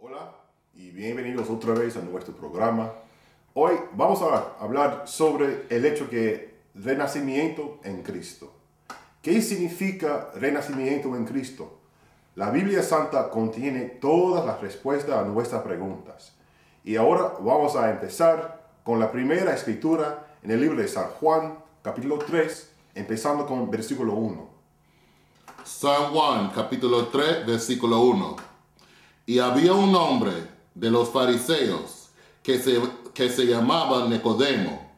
Hola y bienvenidos otra vez a nuestro programa. Hoy vamos a hablar sobre el hecho que renacimiento en Cristo. ¿Qué significa renacimiento en Cristo? La Biblia Santa contiene todas las respuestas a nuestras preguntas. Y ahora vamos a empezar con la primera escritura en el libro de San Juan, capítulo 3, empezando con versículo 1. San Juan, capítulo 3, versículo 1. Y había un hombre de los fariseos que se llamaba Nicodemo,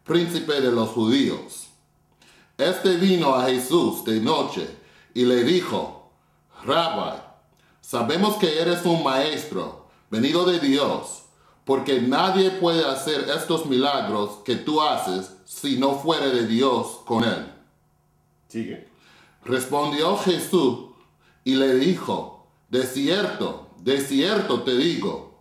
príncipe de los judíos. Este vino a Jesús de noche y le dijo: Rabbi, sabemos que eres un maestro venido de Dios, porque nadie puede hacer estos milagros que tú haces si no fuere de Dios con él. Sigue. Respondió Jesús y le dijo: de cierto te digo,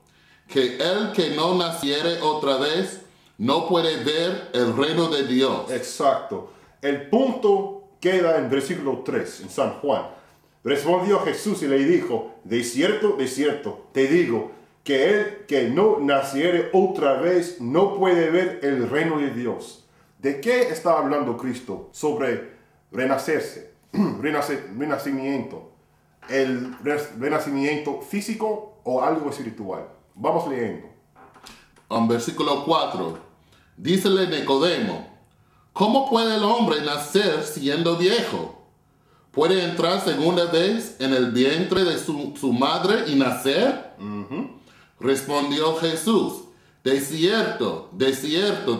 que el que no naciere otra vez no puede ver el reino de Dios. Exacto. El punto queda en versículo 3, en San Juan. Respondió Jesús y le dijo: de cierto te digo, que el que no naciere otra vez no puede ver el reino de Dios. ¿De qué está hablando Cristo? Sobre renacerse, renacimiento. ¿El renacimiento físico o algo espiritual? Vamos leyendo. Versículo 4. Dícele Nicodemo: ¿cómo puede el hombre nacer siendo viejo? ¿Puede entrar segunda vez en el vientre de su madre y nacer? Respondió Jesús: de cierto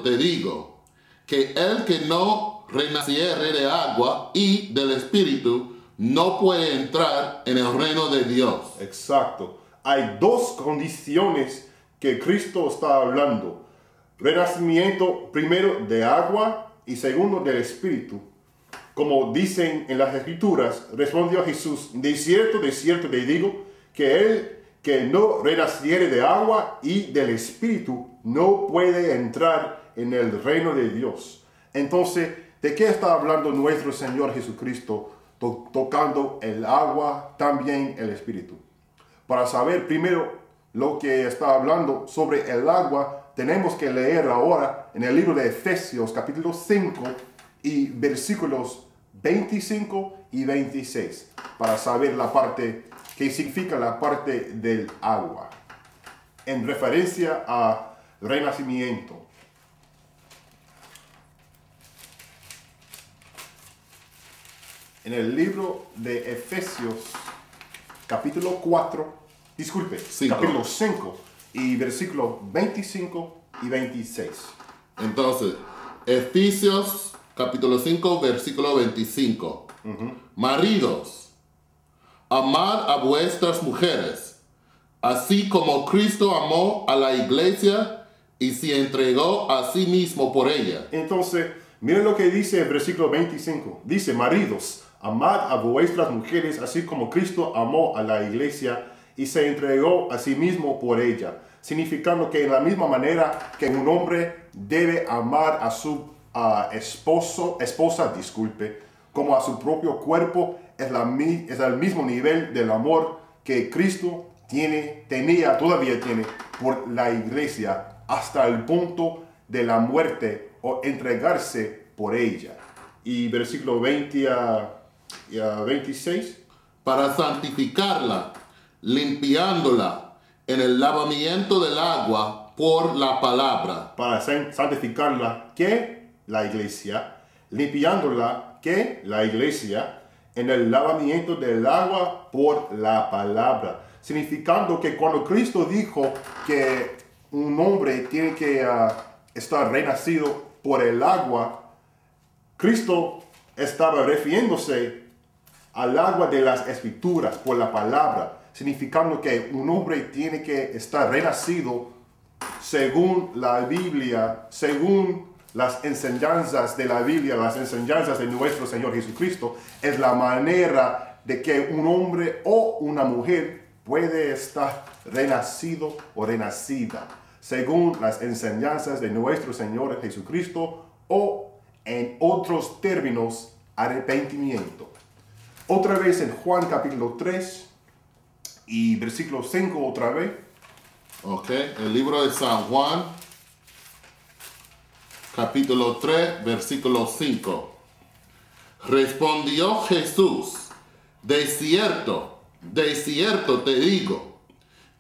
te digo, que el que no renaciere de agua y del Espíritu no puede entrar en el reino de Dios. Exacto. Hay dos condiciones que Cristo está hablando. Renacimiento primero de agua y segundo del Espíritu. Como dicen en las Escrituras, respondió Jesús: de cierto te digo, que el que no renaciere de agua y del Espíritu no puede entrar en el reino de Dios. Entonces, ¿de qué está hablando nuestro Señor Jesucristo? Tocando el agua, también el Espíritu. Para saber primero lo que está hablando sobre el agua, tenemos que leer ahora en el libro de Efesios capítulo 5 y versículos 25 y 26, para saber la parte que significa la parte del agua, en referencia a renacimiento. En el libro de Efesios, capítulo 4, capítulo 5 y versículos 25 y 26. Entonces, Efesios, capítulo 5, versículo 25. Maridos, amad a vuestras mujeres, así como Cristo amó a la iglesia y se entregó a sí mismo por ella. Entonces, miren lo que dice el versículo 25. Dice: maridos, amad a vuestras mujeres, así como Cristo amó a la iglesia y se entregó a sí mismo por ella. Significando que en la misma manera que un hombre debe amar a su esposa, como a su propio cuerpo, es el mismo nivel del amor que Cristo todavía tiene por la iglesia, hasta el punto de la muerte o entregarse por ella. Y versículo 20 a 26. Para santificarla, limpiándola en el lavamiento del agua por la palabra. Para santificarla, ¿qué? La iglesia. Limpiándola, ¿qué? La iglesia. En el lavamiento del agua por la palabra. Significando que cuando Cristo dijo que un hombre tiene que estar renacido por el agua, Cristo estaba refiriéndose al agua de las Escrituras, por la palabra, significando que un hombre tiene que estar renacido según la Biblia, según las enseñanzas de la Biblia, las enseñanzas de nuestro Señor Jesucristo. Es la manera de que un hombre o una mujer puede estar renacido o renacida, según las enseñanzas de nuestro Señor Jesucristo, o en otros términos, arrepentimiento. Otra vez en Juan capítulo 3, y versículo 5 otra vez. Ok, el libro de San Juan, capítulo 3, versículo 5. Respondió Jesús, de cierto te digo,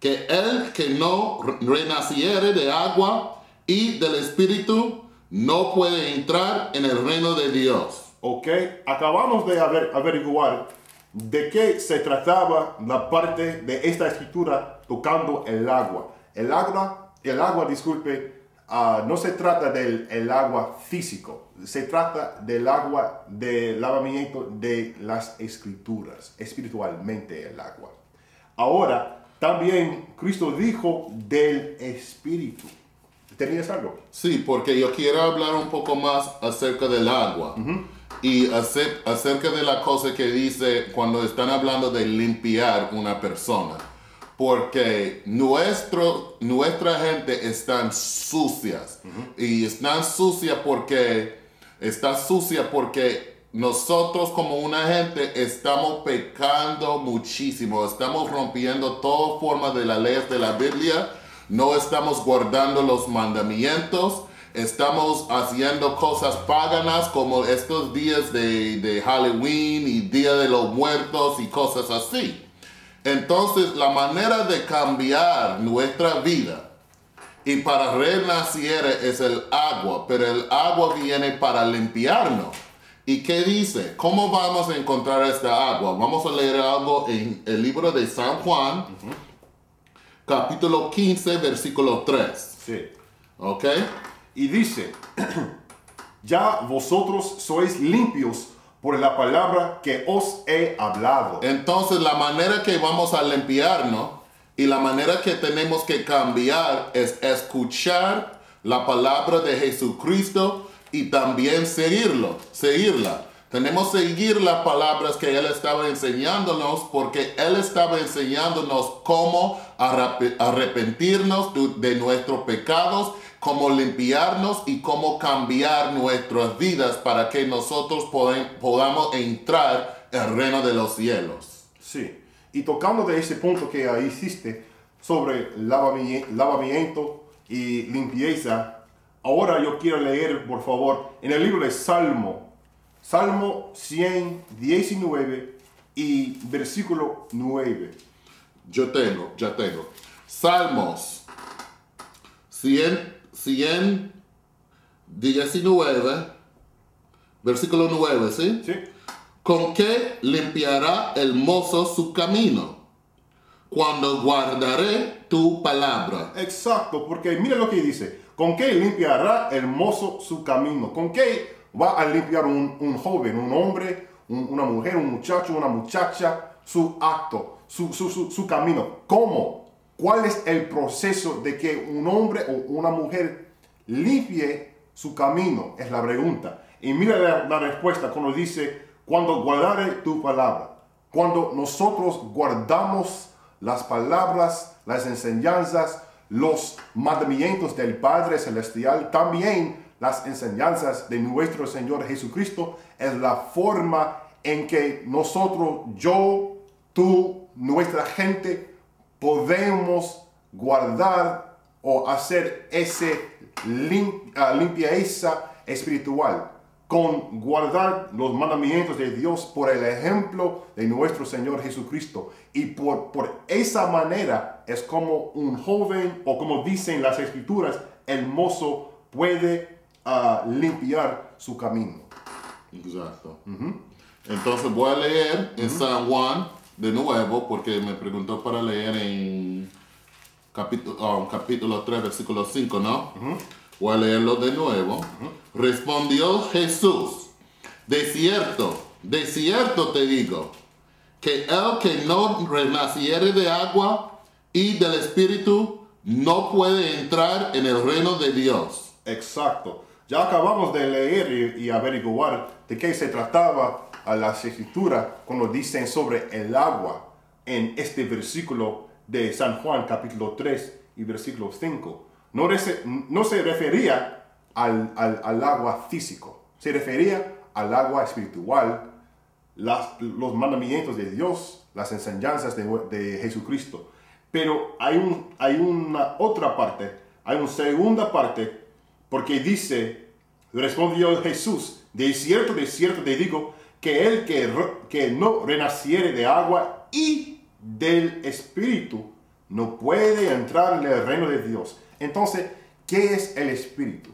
que el que no renaciere de agua y del Espíritu no puede entrar en el reino de Dios. Ok, acabamos de averiguar de qué se trataba la parte de esta escritura tocando el agua. El agua, disculpe, no se trata del agua físico, se trata del agua de lavamiento de las escrituras, espiritualmente el agua. Ahora, también Cristo dijo del Espíritu. ¿Tenías algo? Sí, porque yo quiero hablar un poco más acerca del agua. Y acerca de la cosa que dice cuando están hablando de limpiar una persona. Porque nuestra gente están sucias. Y está sucia porque nosotros como una gente estamos pecando muchísimo. Estamos rompiendo toda forma de las leyes de la Biblia. No estamos guardando los mandamientos. Estamos haciendo cosas paganas como estos días de Halloween y Día de los Muertos y cosas así. Entonces, la manera de cambiar nuestra vida y para renacer es el agua, pero el agua viene para limpiarnos. ¿Y qué dice? ¿Cómo vamos a encontrar esta agua? Vamos a leer algo en el libro de San Juan, capítulo 15, versículo 3. Sí. ¿Ok? Y dice, ya vosotros sois limpios por la palabra que os he hablado. Entonces la manera que vamos a limpiarnos y la manera que tenemos que cambiar es escuchar la palabra de Jesucristo y también seguirla. Tenemos que seguir las palabras que Él estaba enseñándonos porque Él estaba enseñándonos cómo arrepentirnos de nuestros pecados, cómo limpiarnos y cómo cambiar nuestras vidas para que nosotros podamos entrar al reino de los cielos. Sí, y tocando de ese punto que ahí hiciste sobre lavamiento y limpieza, ahora yo quiero leer, por favor, en el libro de Salmo 119 y versículo 9. Ya tengo. Salmos 119, versículo 9, ¿sí? Sí. ¿Con qué limpiará el mozo su camino? Cuando guardaré tu palabra. Exacto, porque mira lo que dice. ¿Con qué limpiará el mozo su camino? ¿Con qué va a limpiar un joven, un hombre, una mujer, un muchacho, una muchacha, su acto, su camino? ¿Cómo? ¿Cuál es el proceso de que un hombre o una mujer limpie su camino? Es la pregunta. Y mira la respuesta cuando dice, cuando guardaré tu palabra. Cuando nosotros guardamos las palabras, las enseñanzas, los mandamientos del Padre Celestial, también las enseñanzas de nuestro Señor Jesucristo, es la forma en que nosotros, yo, tú, nuestra gente, podemos guardar o hacer ese limpieza espiritual con guardar los mandamientos de Dios por el ejemplo de nuestro Señor Jesucristo. Y por esa manera es como un joven, o como dicen las Escrituras, el mozo puede limpiar su camino. Exacto. Entonces voy a leer en San Juan de nuevo, porque me preguntó para leer en capítulo 3, versículo 5, ¿no? Voy a leerlo de nuevo. Respondió Jesús, de cierto te digo, que el que no renaciere de agua y del Espíritu no puede entrar en el reino de Dios. Exacto. Ya acabamos de leer y averiguar de qué se trataba a las Escrituras cuando dicen sobre el agua en este versículo de San Juan capítulo 3 y versículo 5. No se refería al agua físico, se refería al agua espiritual, los mandamientos de Dios, las enseñanzas de Jesucristo. Pero hay una otra parte, hay una segunda parte, porque dice, respondió Jesús, de cierto te digo, que el que no renaciere de agua y del Espíritu no puede entrar en el reino de Dios. Entonces, ¿qué es el Espíritu?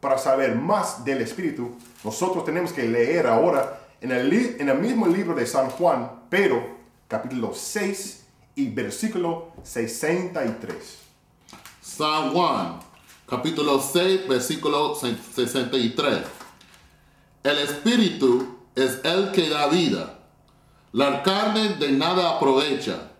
Para saber más del Espíritu, nosotros tenemos que leer ahora en el mismo libro de San Juan, pero capítulo 6 y versículo 63. San Juan, capítulo 6, versículo 63. El Espíritu es el que da vida. La carne de nada aprovecha.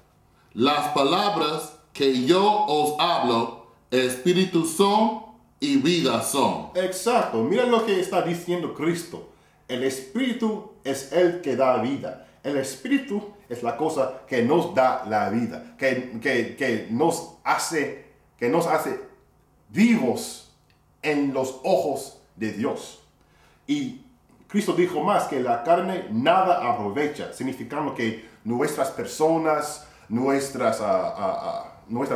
Las palabras que yo os hablo, Espíritu son y vida son. Exacto, mira lo que está diciendo Cristo. El Espíritu es el que da vida. El Espíritu es la cosa que nos da la vida, que nos hace vivos en los ojos de Dios. Y Cristo dijo más que la carne nada aprovecha, significando que nuestras personas, nuestra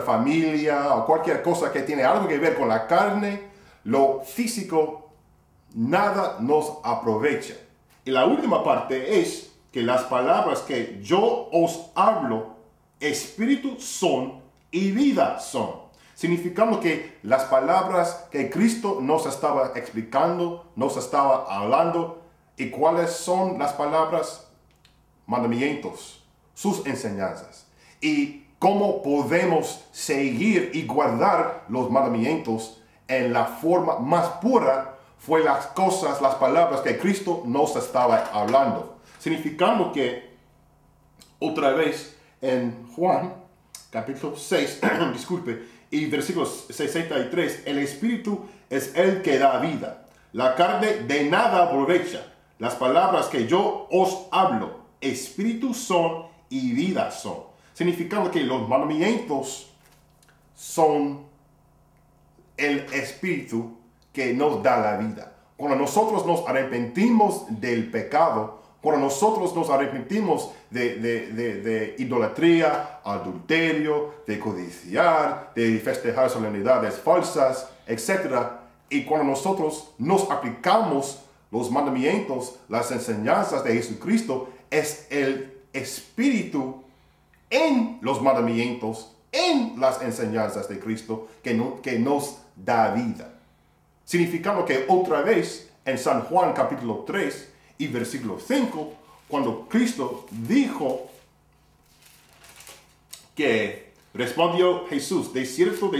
familia o cualquier cosa que tiene algo que ver con la carne, lo físico, nada nos aprovecha. Y la última parte es que las palabras que yo os hablo, espíritu son y vida son. Significando que las palabras que Cristo nos estaba explicando, nos estaba hablando, ¿y cuáles son las palabras? Mandamientos, sus enseñanzas. Y cómo podemos seguir y guardar los mandamientos en la forma más pura fue las palabras que Cristo nos estaba hablando. Significando que, otra vez, en Juan, capítulo 6, disculpe, y versículo 63, el Espíritu es el que da vida. La carne de nada aprovecha. Las palabras que yo os hablo, Espíritu son y vida son. Significando que los mandamientos son el Espíritu que nos da la vida. Cuando nosotros nos arrepentimos del pecado, cuando nosotros nos arrepentimos de idolatría, adulterio, de codiciar, de festejar solemnidades falsas, etc. Y cuando nosotros nos aplicamos los mandamientos, las enseñanzas de Jesucristo, es el Espíritu en los mandamientos, en las enseñanzas de Cristo, que nos da vida. Significando que otra vez en San Juan capítulo 3 y versículo 5, cuando Cristo dijo que respondió Jesús, de cierto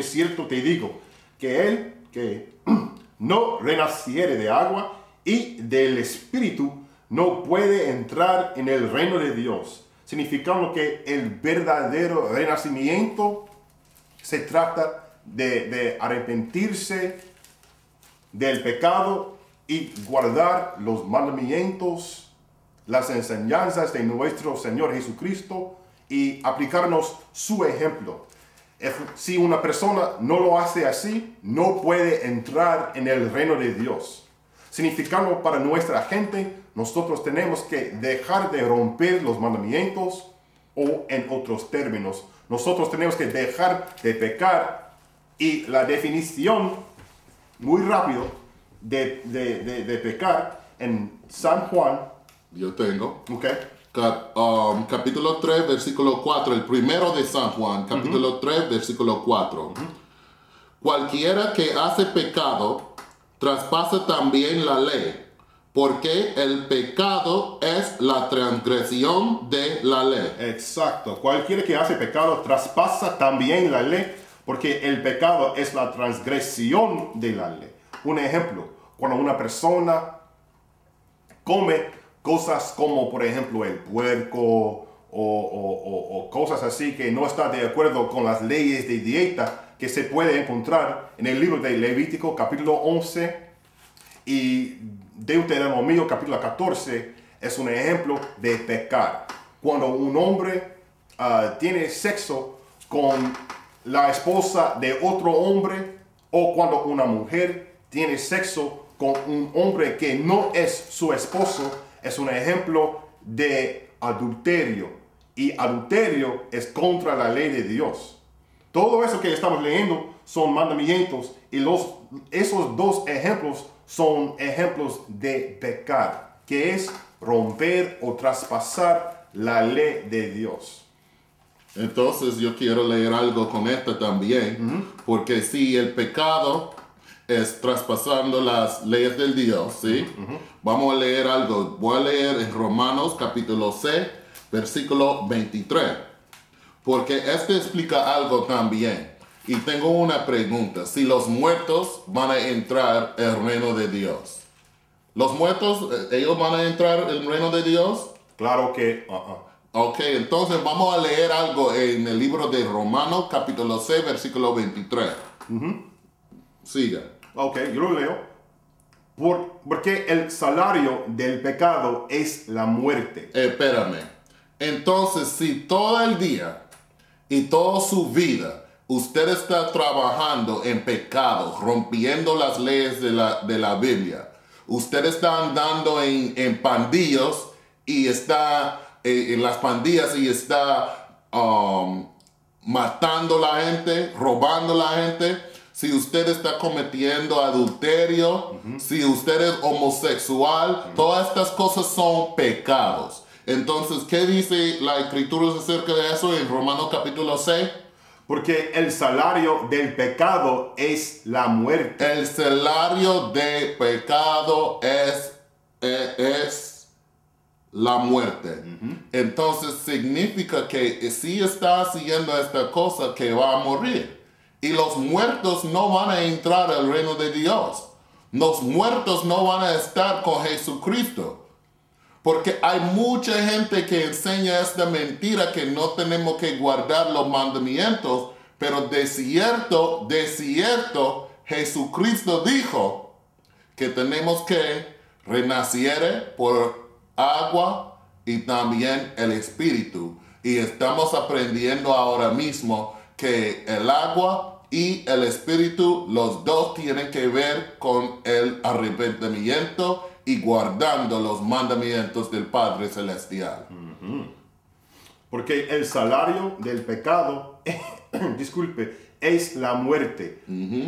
te digo, que el que no renaciere de agua y del Espíritu no puede entrar en el reino de Dios. Significando que el verdadero renacimiento se trata de arrepentirse del pecado y guardar los mandamientos, las enseñanzas de nuestro Señor Jesucristo y aplicarnos su ejemplo. Si una persona no lo hace así, no puede entrar en el reino de Dios. Significando para nuestra gente, nosotros tenemos que dejar de romper los mandamientos, o en otros términos, nosotros tenemos que dejar de pecar. Y la definición, muy rápido, de pecar en San Juan. Yo tengo. Okay. Capítulo 3, versículo 4, el primero de San Juan, capítulo 3, versículo 4. Cualquiera que hace pecado, traspasa también la ley, porque el pecado es la transgresión de la ley. Exacto. Cualquiera que hace pecado, traspasa también la ley, porque el pecado es la transgresión de la ley. Un ejemplo, cuando una persona come cosas como, por ejemplo, el puerco o cosas así que no está de acuerdo con las leyes de dieta que se puede encontrar en el libro de Levítico, capítulo 11, y Deuteronomio, capítulo 14, es un ejemplo de pecar. Cuando un hombre tiene sexo con la esposa de otro hombre, o cuando una mujer tiene sexo con un hombre que no es su esposo, es un ejemplo de adulterio. y adulterio es contra la ley de Dios. Todo eso que estamos leyendo son mandamientos y esos dos ejemplos son ejemplos de pecar, que es romper o traspasar la ley de Dios. Entonces yo quiero leer algo con esta también, porque si el pecado es traspasando las leyes del Dios, ¿sí? Vamos a leer algo. Voy a leer en Romanos capítulo 6, versículo 23, porque este explica algo también. Y tengo una pregunta. Si los muertos van a entrar al reino de Dios, ¿los muertos, ellos van a entrar al reino de Dios? Claro que... Ok, entonces vamos a leer algo en el libro de Romanos, capítulo 6, versículo 23. Siga. Ok, yo lo leo. Porque el salario del pecado es la muerte. Espérame. Entonces, si todo el día y toda su vida usted está trabajando en pecado, rompiendo las leyes de la Biblia, usted está andando en pandillas y está en las pandillas y está matando a la gente, robando a la gente, si usted está cometiendo adulterio, si usted es homosexual, todas estas cosas son pecados. Entonces, ¿qué dice la Escritura acerca de eso en Romanos capítulo 6? Porque el salario del pecado es la muerte. El salario del pecado es la muerte. Entonces significa que si está haciendo esta cosa que va a morir. Y los muertos no van a entrar al reino de Dios. Los muertos no van a estar con Jesucristo. Porque hay mucha gente que enseña esta mentira que no tenemos que guardar los mandamientos, pero de cierto, Jesucristo dijo que tenemos que renacer por agua y también el Espíritu. Y estamos aprendiendo ahora mismo que el agua y el Espíritu, los dos tienen que ver con el arrepentimiento y guardando los mandamientos del Padre Celestial. Porque el salario del pecado, es la muerte.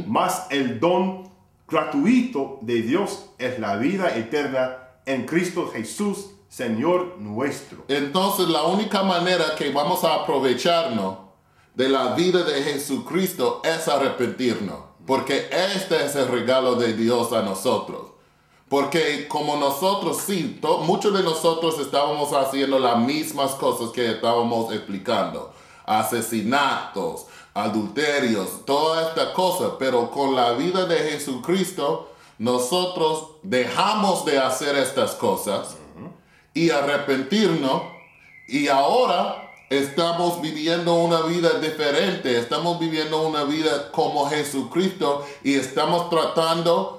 Mas el don gratuito de Dios es la vida eterna en Cristo Jesús, Señor nuestro. Entonces la única manera que vamos a aprovecharnos de la vida de Jesucristo es arrepentirnos. Porque este es el regalo de Dios a nosotros. Porque como nosotros, sí, muchos de nosotros estábamos haciendo las mismas cosas que estábamos explicando. Asesinatos, adulterios, toda esta cosa. Pero con la vida de Jesucristo, nosotros dejamos de hacer estas cosas y arrepentirnos. Y ahora estamos viviendo una vida diferente. Estamos viviendo una vida como Jesucristo y estamos tratando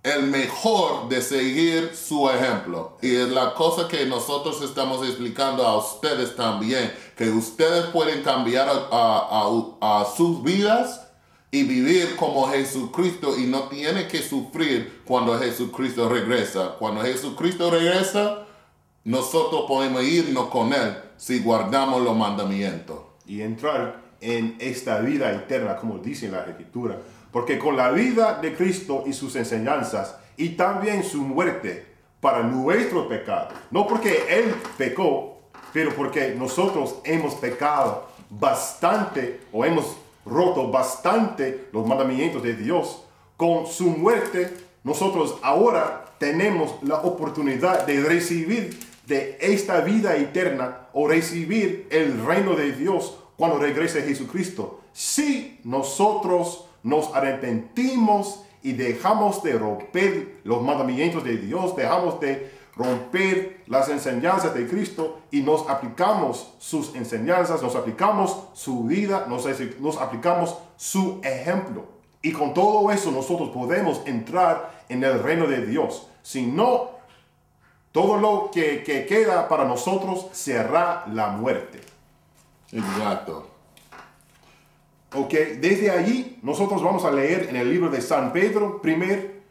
el mejor de seguir su ejemplo. Y es la cosa que nosotros estamos explicando a ustedes también, que ustedes pueden cambiar a sus vidas y vivir como Jesucristo y no tienen que sufrir cuando Jesucristo regresa. Cuando Jesucristo regresa, nosotros podemos irnos con Él si guardamos los mandamientos. Y entrar en esta vida eterna, como dice la Escritura. Porque con la vida de Cristo y sus enseñanzas, y también su muerte para nuestro pecado, no porque Él pecó, pero porque nosotros hemos pecado bastante, o hemos roto bastante los mandamientos de Dios, con su muerte, nosotros ahora tenemos la oportunidad de recibir de esta vida eterna, o recibir el reino de Dios cuando regrese Jesucristo. Si nosotros nos arrepentimos y dejamos de romper los mandamientos de Dios, dejamos de romper las enseñanzas de Cristo y nos aplicamos sus enseñanzas, nos aplicamos su vida, nos aplicamos su ejemplo. Y con todo eso nosotros podemos entrar en el reino de Dios. Si no, todo lo que queda para nosotros será la muerte. Exacto. Ok, desde allí nosotros vamos a leer en el libro de San Pedro, primer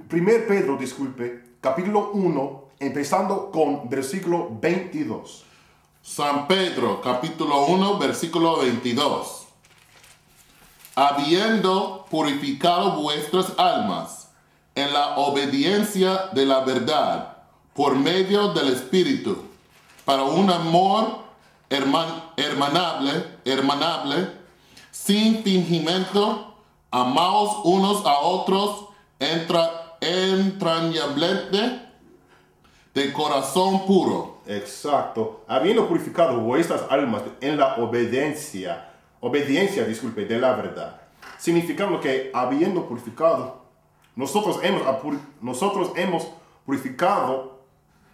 Pedro, capítulo 1, empezando con versículo 22. San Pedro, capítulo 1, versículo 22. Habiendo purificado vuestras almas en la obediencia de la verdad, por medio del Espíritu, para un amor hermanable, sin fingimiento, amaos unos a otros entrañablemente, de corazón puro. Exacto. Habiendo purificado vuestras almas en la obediencia, de la verdad. Significando que habiendo purificado, nosotros hemos purificado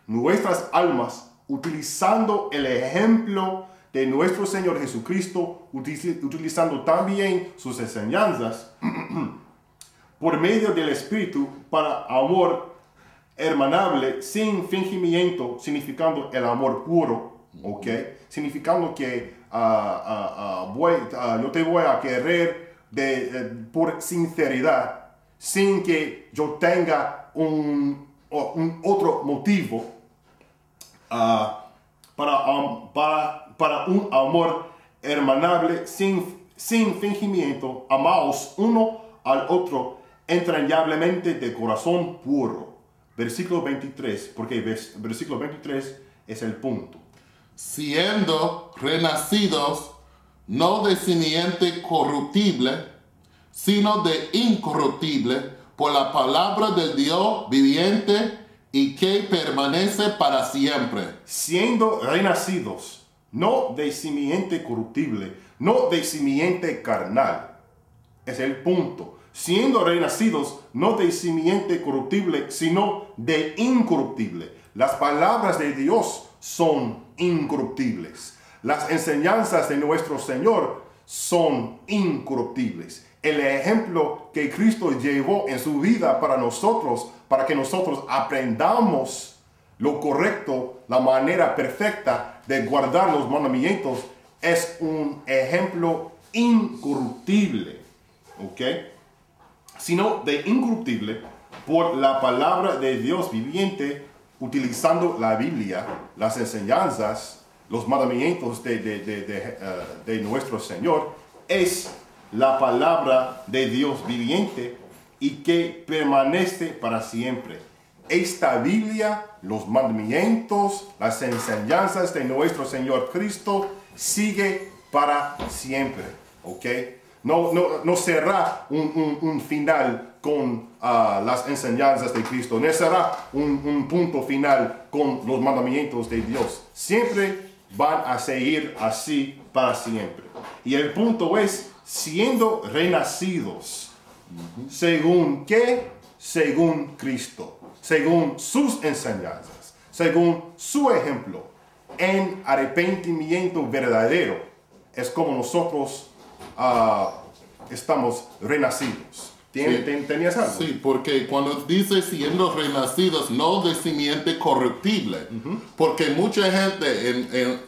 nuestras almas utilizando el ejemplo de nuestro Señor Jesucristo, utilizando también sus enseñanzas por medio del Espíritu para amor hermanable, sin fingimiento, significando el amor puro, ¿ok? Significando que yo te voy a querer por sinceridad, sin que yo tenga un otro motivo para un amor hermanable, sin fingimiento, amaos uno al otro entrañablemente de corazón puro. Versículo 23, porque versículo 23 es el punto. Siendo renacidos no de simiente corruptible, sino de incorruptible, por la palabra del Dios viviente y que permanece para siempre. Siendo renacidos, no de simiente corruptible, no de simiente carnal. Es el punto. Siendo renacidos, no de simiente corruptible, sino de incorruptible. Las palabras de Dios son incorruptibles. Las enseñanzas de nuestro Señor son incorruptibles. El ejemplo que Cristo llevó en su vida para nosotros, para que nosotros aprendamos lo correcto, la manera perfecta de guardar los mandamientos, es un ejemplo incorruptible. ¿Ok? Sino de incorruptible por la palabra de Dios viviente, utilizando la Biblia, las enseñanzas, los mandamientos de nuestro Señor, es la palabra de Dios viviente y que permanece para siempre. Esta Biblia, los mandamientos, las enseñanzas de nuestro Señor Cristo, sigue para siempre. ¿Ok? No será un final con las enseñanzas de Cristo. No será un punto final con los mandamientos de Dios. Siempre van a seguir así para siempre. Y el punto es, siendo renacidos, ¿según qué? Según Cristo, según sus enseñanzas, según su ejemplo, en arrepentimiento verdadero. Es como nosotros estamos renacidos. ¿Tenías algo? Sí, porque cuando dice siendo renacidos, no de simiente corruptible, porque mucha gente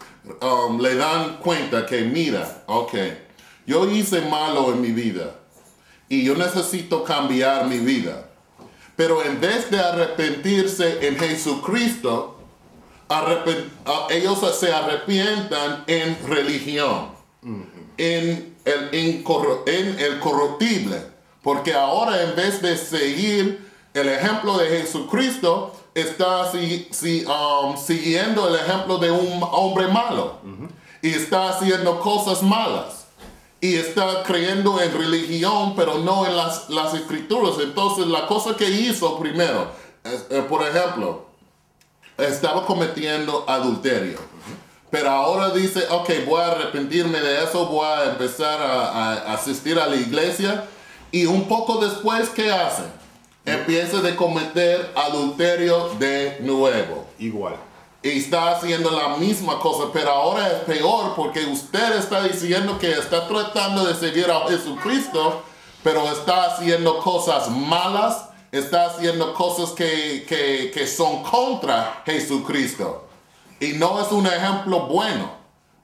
le dan cuenta que, mira, ok, yo hice malo en mi vida y yo necesito cambiar mi vida, pero en vez de arrepentirse en Jesucristo, ellos se arrepientan en religión, en el corruptible, porque ahora en vez de seguir el ejemplo de Jesucristo, está siguiendo el ejemplo de un hombre malo, y está haciendo cosas malas, y está creyendo en religión, pero no en las escrituras. Entonces la cosa que hizo primero, por ejemplo, estaba cometiendo adulterio. Pero ahora dice, ok, voy a arrepentirme de eso, voy a empezar a asistir a la iglesia. Y un poco después, ¿qué hace? Empieza a cometer adulterio de nuevo. Igual. Y está haciendo la misma cosa, pero ahora es peor porque usted está diciendo que está tratando de seguir a Jesucristo, pero está haciendo cosas malas, está haciendo cosas que son contra Jesucristo. Y no es un ejemplo bueno.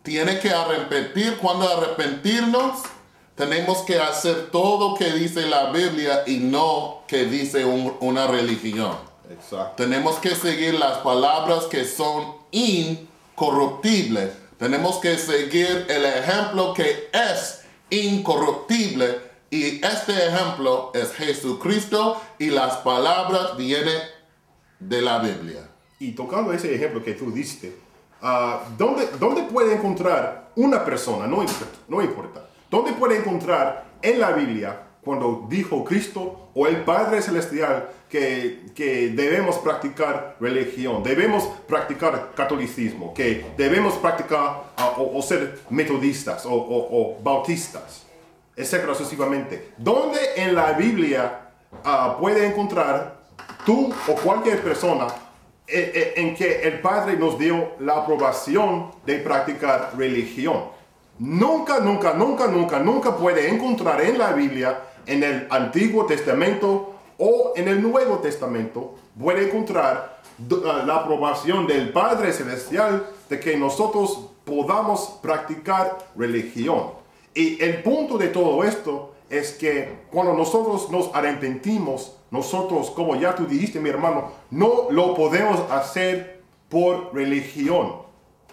Tiene que arrepentir. Cuando arrepentirnos, tenemos que hacer todo lo que dice la Biblia y no que dice una religión. Exacto. Tenemos que seguir las palabras que son corruptible, tenemos que seguir el ejemplo que es incorruptible, y este ejemplo es Jesucristo, y las palabras vienen de la Biblia. Y tocando ese ejemplo que tú diste, ¿dónde puede encontrar una persona, no importa, dónde puede encontrar en la Biblia cuando dijo Cristo o el Padre Celestial que debemos practicar religión, debemos practicar catolicismo, que debemos practicar o ser metodistas o bautistas, etcétera, sucesivamente? ¿Dónde en la Biblia puede encontrar tú o cualquier persona en que el Padre nos dio la aprobación de practicar religión? Nunca puede encontrar en la Biblia, en el Antiguo Testamento o en el Nuevo Testamento, puede encontrar la aprobación del Padre Celestial de que nosotros podamos practicar religión. Y el punto de todo esto es que cuando nosotros nos arrepentimos, nosotros, como ya tú dijiste, mi hermano, no lo podemos hacer por religión.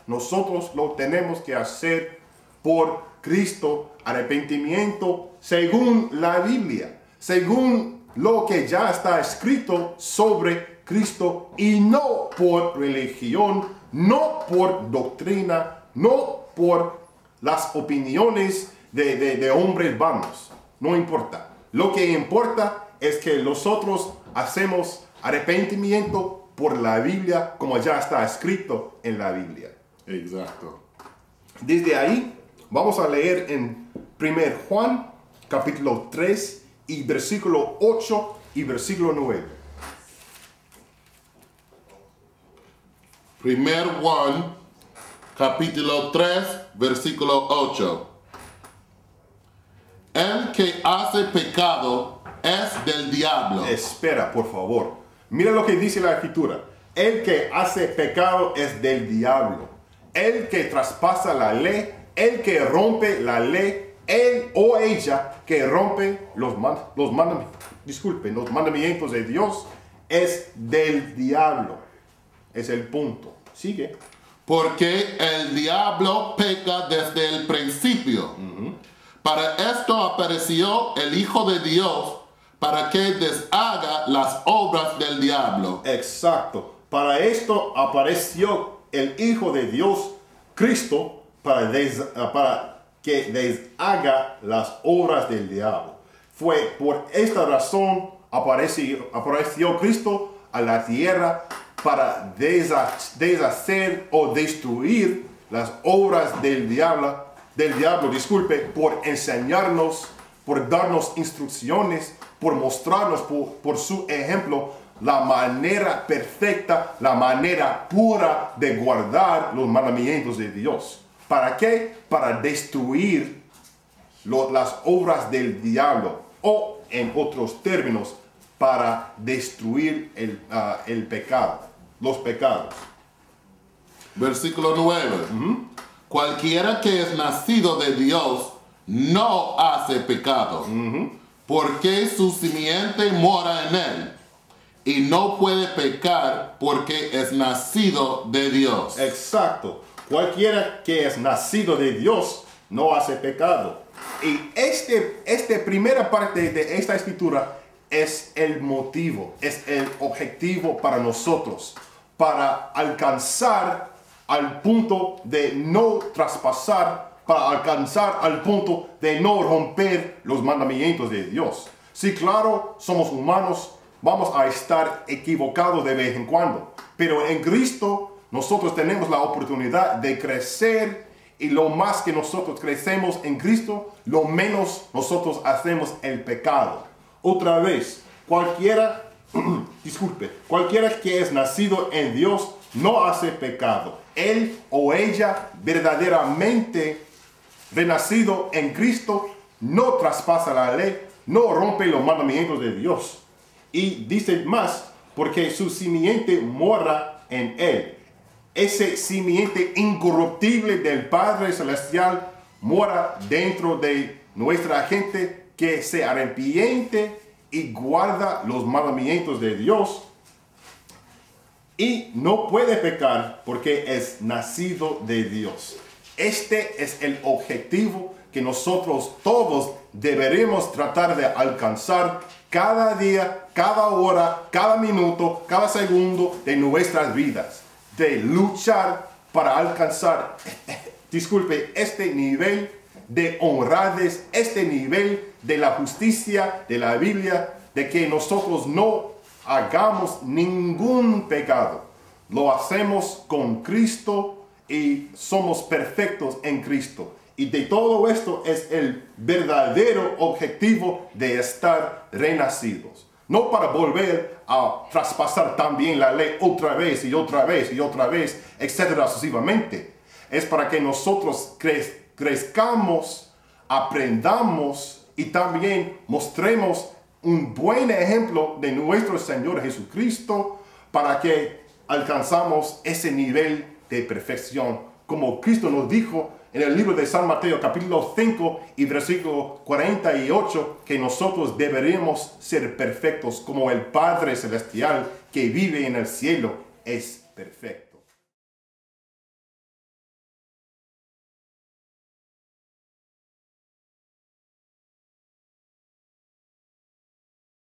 Nosotros lo tenemos que hacer por Cristo, arrepentimiento según la Biblia, según lo que ya está escrito sobre Cristo, y no por religión, no por doctrina, no por las opiniones de hombres vanos. No importa. Lo que importa es que nosotros hacemos arrepentimiento por la Biblia, como ya está escrito en la Biblia. Exacto. Desde ahí vamos a leer en 1 Juan capítulo 3 y versículo 8 y versículo 9. 1 Juan capítulo 3 versículo 8. El que hace pecado es del diablo. Espera, por favor. Mira lo que dice la Escritura. El que hace pecado es del diablo. El que traspasa la ley, el que rompe la ley, él o ella que rompe los mandamientos de Dios, es del diablo. Es el punto. Sigue. Porque el diablo peca desde el principio. Para esto apareció el Hijo de Dios, para que deshaga las obras del diablo. Exacto. Para esto apareció el Hijo de Dios, Cristo, para que deshaga las obras del diablo. Fue por esta razón apareció Cristo a la tierra, para deshacer o destruir las obras del diablo, por enseñarnos, por darnos instrucciones, por mostrarnos por su ejemplo la manera perfecta, la manera pura de guardar los mandamientos de Dios. ¿Para qué? Para destruir las obras del diablo, o en otros términos, para destruir el pecado, los pecados. Versículo 9. Cualquiera que es nacido de Dios no hace pecado, porque su simiente mora en él, y no puede pecar porque es nacido de Dios. Exacto. Cualquiera que es nacido de Dios no hace pecado. Y esta primera parte de esta escritura es el motivo, es el objetivo para nosotros, para alcanzar al punto de no traspasar, para alcanzar al punto de no romper los mandamientos de Dios. Sí, claro, somos humanos, vamos a estar equivocados de vez en cuando, pero en Cristo nosotros tenemos la oportunidad de crecer, y lo más que nosotros crecemos en Cristo, lo menos nosotros hacemos el pecado. Otra vez, cualquiera que es nacido en Dios no hace pecado. Él o ella verdaderamente renacido en Cristo no traspasa la ley, no rompe los mandamientos de Dios. Y dice más, porque su simiente mora en él. Ese simiente incorruptible del Padre Celestial mora dentro de nuestra gente que se arrepiente y guarda los mandamientos de Dios. y no puede pecar porque es nacido de Dios. Este es el objetivo que nosotros todos deberemos tratar de alcanzar cada día, cada hora, cada minuto, cada segundo de nuestras vidas. De luchar para alcanzar, este nivel de honradez, este nivel de la justicia de la Biblia, de que nosotros no hagamos ningún pecado. Lo hacemos con Cristo y somos perfectos en Cristo. Y de todo esto es el verdadero objetivo de estar renacidos. No para volver a traspasar también la ley otra vez y otra vez y otra vez, etcétera, sucesivamente. Es para que nosotros crezcamos, aprendamos y también mostremos un buen ejemplo de nuestro Señor Jesucristo para que alcanzamos ese nivel de perfección. Como Cristo nos dijo en el libro de San Mateo capítulo 5 y versículo 48, que nosotros deberíamos ser perfectos como el Padre Celestial que vive en el cielo es perfecto.